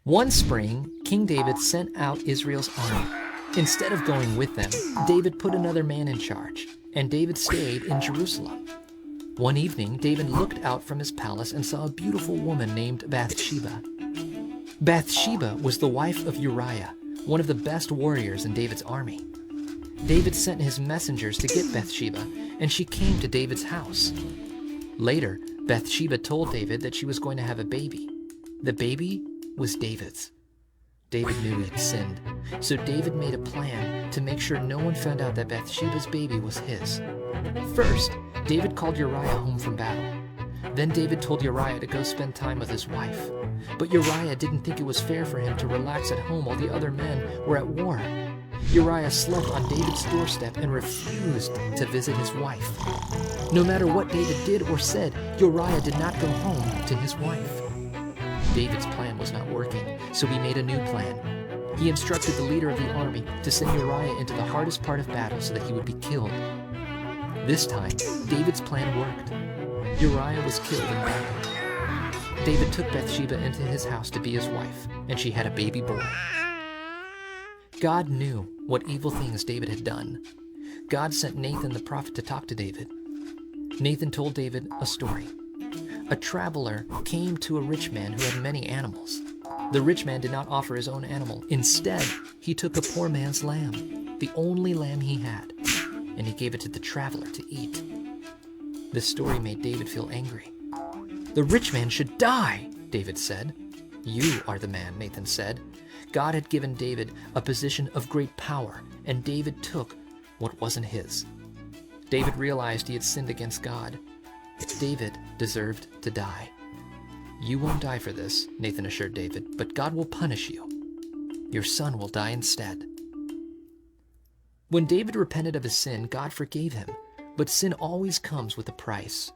One spring, King David sent out Israel's army. Instead of going with them, David put another man in charge, and David stayed in Jerusalem. One evening, David looked out from his palace and saw a beautiful woman named Bathsheba. Bathsheba was the wife of Uriah, one of the best warriors in David's army. David sent his messengers to get Bathsheba, and she came to David's house. Later, Bathsheba told David that she was going to have a baby. The baby was David's. David knew he'd sinned, so David made a plan to make sure no one found out that Bathsheba's baby was his. First, David called Uriah home from battle. Then David told Uriah to go spend time with his wife. But Uriah didn't think it was fair for him to relax at home while the other men were at war. Uriah slept on David's doorstep and refused to visit his wife. No matter what David did or said, Uriah did not go home to his wife. David's plan was not working, so he made a new plan. He instructed the leader of the army to send Uriah into the hardest part of battle so that he would be killed. This time, David's plan worked. Uriah was killed in battle. David took Bathsheba into his house to be his wife, and she had a baby boy. God knew what evil things David had done. God sent Nathan the prophet to talk to David. Nathan told David a story. A traveler came to a rich man who had many animals. The rich man did not offer his own animal. Instead, he took a poor man's lamb, the only lamb he had, and he gave it to the traveler to eat. This story made David feel angry. "The rich man should die," David said. "You are the man," Nathan said. God had given David a position of great power, and David took what wasn't his. David realized he had sinned against God. David deserved to die. "You won't die for this," Nathan assured David, "but God will punish you. Your son will die instead." When David repented of his sin, God forgave him, but sin always comes with a price.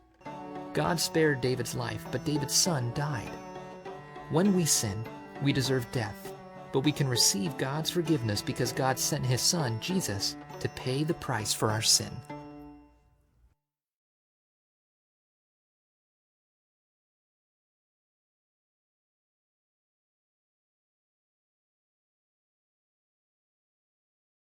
God spared David's life, but David's son died. When we sin, we deserve death, but we can receive God's forgiveness because God sent his son, Jesus, to pay the price for our sin.